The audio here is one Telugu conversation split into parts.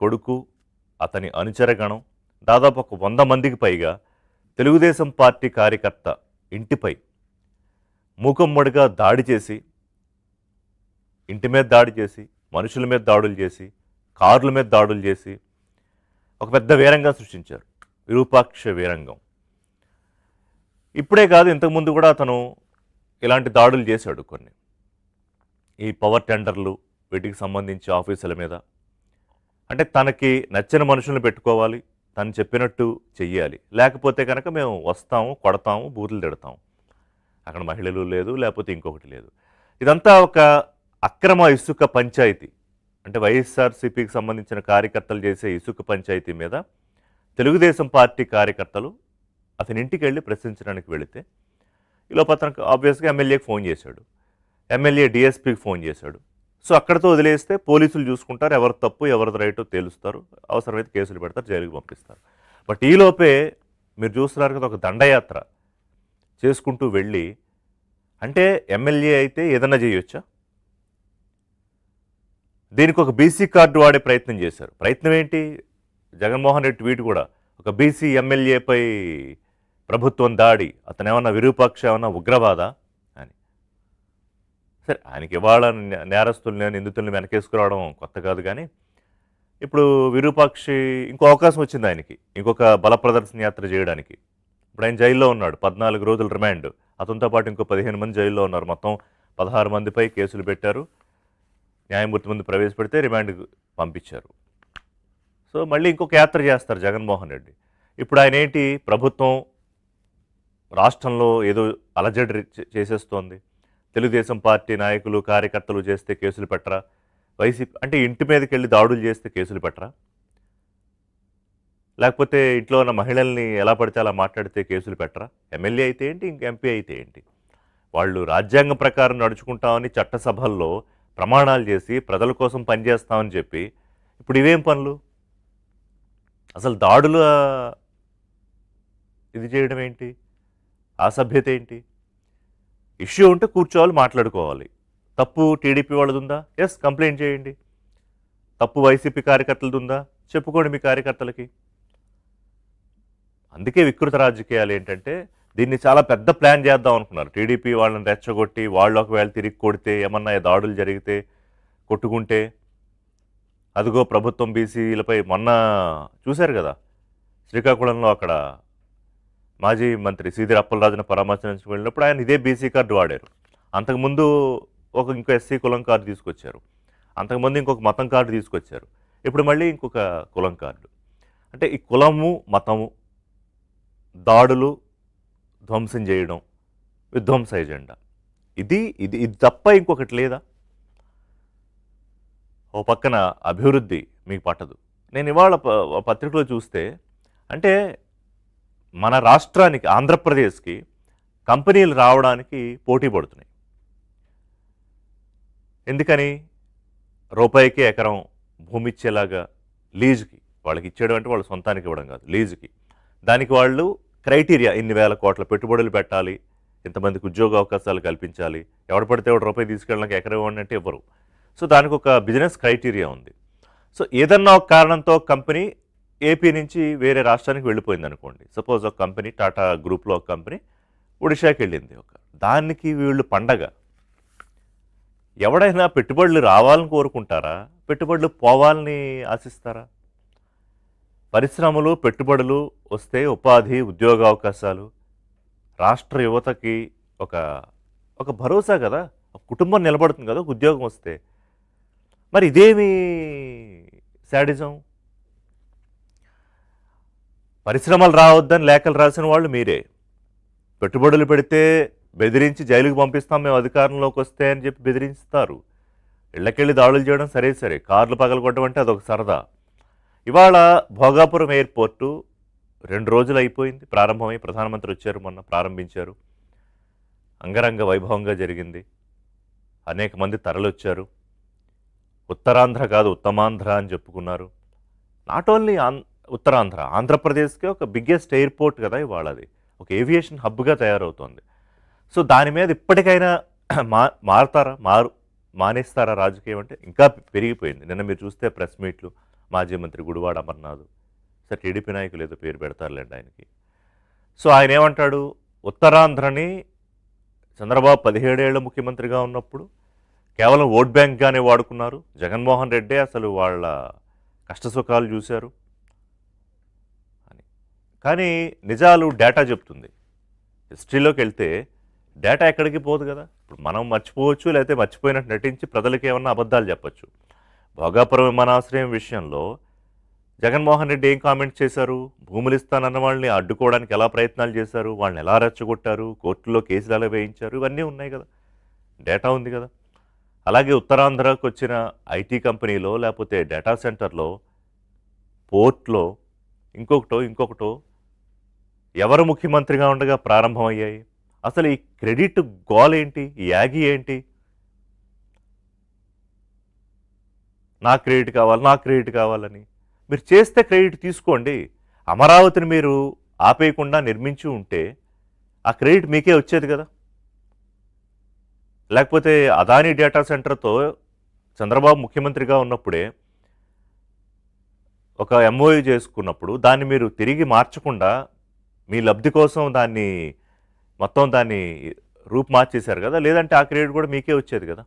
కొడుకు, అతని అనుచరగణం, దాదాపు ఒక 100 మందికి పైగా తెలుగుదేశం పార్టీ కార్యకర్త ఇంటిపై మూకుమ్మడిగా దాడి చేసి, ఇంటి మీద దాడి చేసి, మనుషుల మీద దాడులు చేసి, కార్ల మీద దాడులు చేసి ఒక పెద్ద వీరంగం సృష్టించారు. విరూపాక్ష వీరంగం. ఇప్పుడే కాదు, ఇంతకుముందు కూడా అతను ఇలాంటి దాడులు చేశాడు కొన్ని. ఈ పవర్ టెండర్లు వీటికి సంబంధించి ఆఫీసుల మీద. అంటే తనకి నచ్చిన మనుషులను పెట్టుకోవాలి, తను చెప్పినట్టు చెయ్యాలి, లేకపోతే కనుక మేము వస్తాము, కొడతాము, బూతులు తిడతాము. అక్కడ మహిళలు లేదు, లేకపోతే ఇంకొకటి లేదు. ఇదంతా ఒక అక్రమ ఇసుక పంచాయతీ. అంటే వైఎస్ఆర్సీపీకి సంబంధించిన కార్యకర్తలు చేసే ఇసుక పంచాయతీ మీద తెలుగుదేశం పార్టీ కార్యకర్తలు అతని ఇంటికి వెళ్ళి ప్రశ్నించడానికి వెళితే, ఈలోపు అతనికి ఆబ్వియస్గా ఎమ్మెల్యేకి ఫోన్ చేశాడు, ఎమ్మెల్యే డిఎస్పీకి ఫోన్ చేశాడు. సో అక్కడితో వదిలేస్తే పోలీసులు చూసుకుంటారు, ఎవరు తప్పు ఎవరిది రైటో తేలుస్తారు, అవసరమైతే కేసులు పెడతారు, జైలుకి పంపిస్తారు. బట్ ఈలోపే మీరు చూస్తున్నారు కదా, ఒక దండయాత్ర చేసుకుంటూ వెళ్ళి, అంటే ఎమ్మెల్యే అయితే ఏదన్నా చేయొచ్చా? దీనికి ఒక బీసీ కార్డు వాడే ప్రయత్నం చేశారు. ప్రయత్నం ఏంటి? జగన్మోహన్ రెడ్డి ట్వీట్ కూడా, ఒక బీసీ ఎమ్మెల్యేపై ప్రభుత్వం దాడి, అతను ఏమన్నా విరూపాక్ష, ఏమన్నా ఉగ్రవాద అని. సరే, ఆయనకి ఇవాళ నేరస్తుల్ని నిందితుల్ని వెనకేసుకురావడం కొత్త కాదు, కానీ ఇప్పుడు విరూపాక్షి ఇంకో అవకాశం వచ్చింది ఆయనకి, ఇంకొక బల ప్రదర్శన యాత్ర చేయడానికి. ఇప్పుడు ఆయన జైల్లో ఉన్నాడు, 14 రోజుల రిమాండ్. అతనితో పాటు ఇంకో 15 మంది జైల్లో ఉన్నారు. మొత్తం 16 మందిపై కేసులు పెట్టారు. న్యాయమూర్తి ముందు ప్రవేశపెడితే రిమాండ్కి పంపించారు. సో మళ్ళీ ఇంకొక యాత్ర చేస్తారు జగన్మోహన్ రెడ్డి. ఇప్పుడు ఆయన ఏంటి, ప్రభుత్వం రాష్ట్రంలో ఏదో అలజడి చేసేస్తోంది, తెలుగుదేశం పార్టీ నాయకులు కార్యకర్తలు చేస్తే కేసులు పెట్టరా, వైసీపీ అంటే ఇంటి మీదకి వెళ్ళి దాడులు చేస్తే కేసులు పెట్టరా, లేకపోతే ఇంట్లో ఉన్న మహిళల్ని ఎలా పడితే అలా మాట్లాడితే కేసులు పెట్టరా? ఎమ్మెల్యే అయితే ఏంటి, ఇంక ఎంపీ అయితే ఏంటి? వాళ్ళు రాజ్యాంగం ప్రకారం నడుచుకుంటామని చట్టసభల్లో ప్రమాణాలు చేసి ప్రజల కోసం పనిచేస్తామని చెప్పి ఇప్పుడు ఇవేం పనులు? అసలు దాడులు ఇది చేయడం ఏంటి? అసభ్యత ఏంటి? ఇష్యూ ఉంటే కూర్చోవాలి, మాట్లాడుకోవాలి. తప్పు టీడీపీ వాళ్ళది ఉందా? ఎస్, కంప్లైంట్ చేయండి. తప్పు వైసీపీ కార్యకర్తలది ఉందా? చెప్పుకోండి మీ కార్యకర్తలకి. అందుకే వికృత రాజకీయాలు ఏంటంటే, దీన్ని చాలా పెద్ద ప్లాన్ చేద్దాం అనుకున్నారు. టీడీపీ వాళ్ళని రెచ్చగొట్టి, వాళ్ళు ఒకవేళ తిరిగి కొడితే, ఏమన్నా దాడులు జరిగితే, కొట్టుకుంటే, అదిగో ప్రభుత్వం బీసీలపై మొన్న చూశారు కదా, శ్రీకాకుళంలో అక్కడ మాజీ మంత్రి సీదిరి అప్పలరాజును పరామర్శించడానికి వెళ్ళినప్పుడు ఆయన ఇదే బీసీ కార్డు వాడారు. అంతకుముందు ఇంకో ఎస్సీ కులం కార్డు తీసుకొచ్చారు, అంతకుముందు ఇంకొక మతం కార్డు తీసుకొచ్చారు, ఇప్పుడు మళ్ళీ ఇంకొక కులం కార్డు. అంటే ఈ కులము మతము దాడులు, ధ్వంసం చేయడం, విధ్వంస ఎజెండా, ఇది ఇది ఇది తప్ప ఇంకొకటి లేదా? ఓ పక్కన అభివృద్ధి మీకు పట్టదు. నేను ఇవాళ పత్రికలో చూస్తే, అంటే మన రాష్ట్రానికి, ఆంధ్రప్రదేశ్కి కంపెనీలు రావడానికి పోటీ పడుతున్నాయి. ఎందుకని? రూపాయికి ఎకరం భూమి ఇచ్చేలాగా లీజుకి, వాళ్ళకి ఇచ్చేయడం అంటే వాళ్ళ సొంతానికి ఇవ్వడం కాదు, లీజుకి. దానికి వాళ్ళు క్రైటీరియా, ఇన్ని వేల కోట్ల పెట్టుబడులు పెట్టాలి, ఇంతమందికి ఉద్యోగ అవకాశాలు కల్పించాలి, ఎవడు పడితే ఎవడు రూపాయి తీసుకెళ్ళడానికి ఎకరం ఇవ్వండి అంటే ఇవ్వరు. సో దానికి ఒక బిజినెస్ క్రైటీరియా ఉంది. సో ఏదన్నా ఒక కారణంతో కంపెనీ ఏపీ నుంచి వేరే రాష్ట్రానికి వెళ్ళిపోయింది అనుకోండి. సపోజ్ ఒక కంపెనీ, టాటా గ్రూప్లో ఒక కంపెనీ ఒడిశాకి వెళ్ళింది, దానికి వీళ్ళు పండగ. ఎవడైనా పెట్టుబడులు రావాలని కోరుకుంటారా, పెట్టుబడులు పోవాలని ఆశిస్తారా? పరిశ్రమలు, పెట్టుబడులు వస్తే ఉపాధి, ఉద్యోగ అవకాశాలు, రాష్ట్ర యువతకి ఒక భరోసా కదా, ఒక కుటుంబం నిలబడుతుంది కదా ఒక ఉద్యోగం వస్తే. మరి ఇదేమి శాడిజం? పరిశ్రమలు రావద్దని లేఖలు రాసిన వాళ్ళు మీరే. పెట్టుబడులు పెడితే బెదిరించి జైలుకి పంపిస్తాం మేము అధికారంలోకి వస్తే అని చెప్పి బెదిరిస్తారు. ఇళ్ళకెళ్ళి దాడులు చేయడం సరే, కార్లు పగలగొట్టడం అంటే అదొక సరదా. ఇవాళ భోగాపురం ఎయిర్పోర్టు 2 రోజులు అయిపోయింది, ప్రారంభమై ప్రధానమంత్రి వచ్చారు, మొన్న ప్రారంభించారు. అంగరంగ వైభవంగా జరిగింది, అనేక మంది తరలొచ్చారు. ఉత్తరాంధ్ర కాదు ఉత్తమాంధ్ర అని చెప్పుకున్నారు. నాట్ ఓన్లీ ఉత్తరాంధ్ర, ఆంధ్రప్రదేశ్కే ఒక బిగ్గెస్ట్ ఎయిర్పోర్ట్ కదా ఇవాళ, అది ఒక ఏవియేషన్ హబ్గా తయారవుతోంది. సో దాని మీద ఇప్పటికైనా మానేస్తారా రాజకీయం? అంటే ఇంకా పెరిగిపోయింది. నిన్న మీరు చూస్తే ప్రెస్ మీట్లు, మాజీ మంత్రి గుడివాడ అమర్నాథ్, సరే టీడీపీ నాయకులు ఏదో పేరు పెడతారులేండి ఆయనకి. సో ఆయన ఏమంటాడు, ఉత్తరాంధ్రని చంద్రబాబు 17 ఏళ్ళు ముఖ్యమంత్రిగా ఉన్నప్పుడు కేవలం ఓట్ బ్యాంక్గానే వాడుకున్నారు. జగన్మోహన్ రెడ్డి అసలు వాళ్ళ కష్టసుఖాలు చూశారు అని. కానీ నిజాలు డేటా చెప్తుంది. హిస్టరీలోకి వెళ్తే డేటా ఎక్కడికి పోదు కదా. ఇప్పుడు మనం మర్చిపోవచ్చు, లేకపోతే మర్చిపోయినట్టు నటించి ప్రజలకి ఏమన్నా అబద్ధాలు చెప్పచ్చు. భోగాపురం విమానాశ్రయం విషయంలో జగన్మోహన్ రెడ్డి ఏం కామెంట్ చేశారు, భూములు ఇస్తానన్న వాళ్ళని అడ్డుకోవడానికి ఎలా ప్రయత్నాలు చేశారు, వాళ్ళని ఎలా రెచ్చగొట్టారు, కోర్టులో కేసులు ఎలా వేయించారు, ఇవన్నీ ఉన్నాయి కదా, డేటా ఉంది కదా. అలాగే ఉత్తరాంధ్రకు వచ్చిన ఐటీ కంపెనీలో, లేకపోతే డేటా సెంటర్లో, పోర్ట్లో, ఇంకొకటో ఎవరు ముఖ్యమంత్రిగా ఉండగా ప్రారంభమయ్యాయి. అసలు ఈ క్రెడిట్ గోల్ ఏంటి, ఈ యాగి ఏంటి? నాకు క్రెడిట్ కావాలని. మీరు చేస్తే క్రెడిట్ తీసుకోండి. అమరావతిని మీరు ఆపేయకుండా నిర్మించి ఉంటే ఆ క్రెడిట్ మీకే వచ్చేది కదా. లేకపోతే అదానీ డేటా సెంటర్తో చంద్రబాబు ముఖ్యమంత్రిగా ఉన్నప్పుడే ఒక ఎంఓయూ చేసుకున్నప్పుడు దాన్ని మీరు తిరిగి మార్చకుండా మీ లబ్ధి కోసం దాన్ని రూపు మార్చేశారు కదా. లేదంటే ఆ క్రెడిట్ కూడా మీకే వచ్చేది కదా.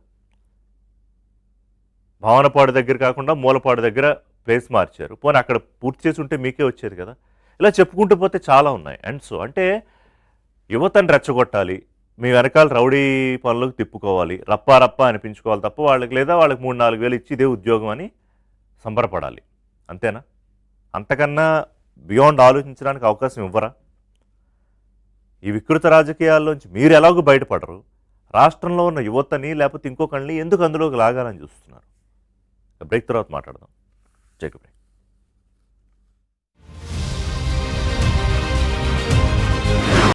భావనపాడు దగ్గర కాకుండా మూలపాడు దగ్గర ప్లేస్ మార్చారు, పోనీ అక్కడ పూర్తి చేసి ఉంటే మీకే వచ్చేది కదా. ఇలా చెప్పుకుంటూ పోతే చాలా ఉన్నాయి. అండ్ సో అంటే యువతను రెచ్చగొట్టాలి, మీ వెనకాల రౌడీ పనులకు తిప్పుకోవాలి, రప్పా అనిపించుకోవాలి తప్ప వాళ్ళకి, లేదా వాళ్ళకి 3-4 వేలు ఇచ్చి ఇదే ఉద్యోగం అని సంబరపడాలి. అంతేనా? అంతకన్నా బియాండ్ ఆలోచించడానికి అవకాశం ఇవ్వరా? ఈ వికృత రాజకీయాల్లోంచి మీరు ఎలాగో బయటపడరు, రాష్ట్రంలో ఉన్న యువతని లేకపోతే ఇంకొకళ్ళని ఎందుకు అందులోకి లాగాలని చూస్తున్నారు? బ్రేక్ తర్వాత మాట్లాడదాం. Take break.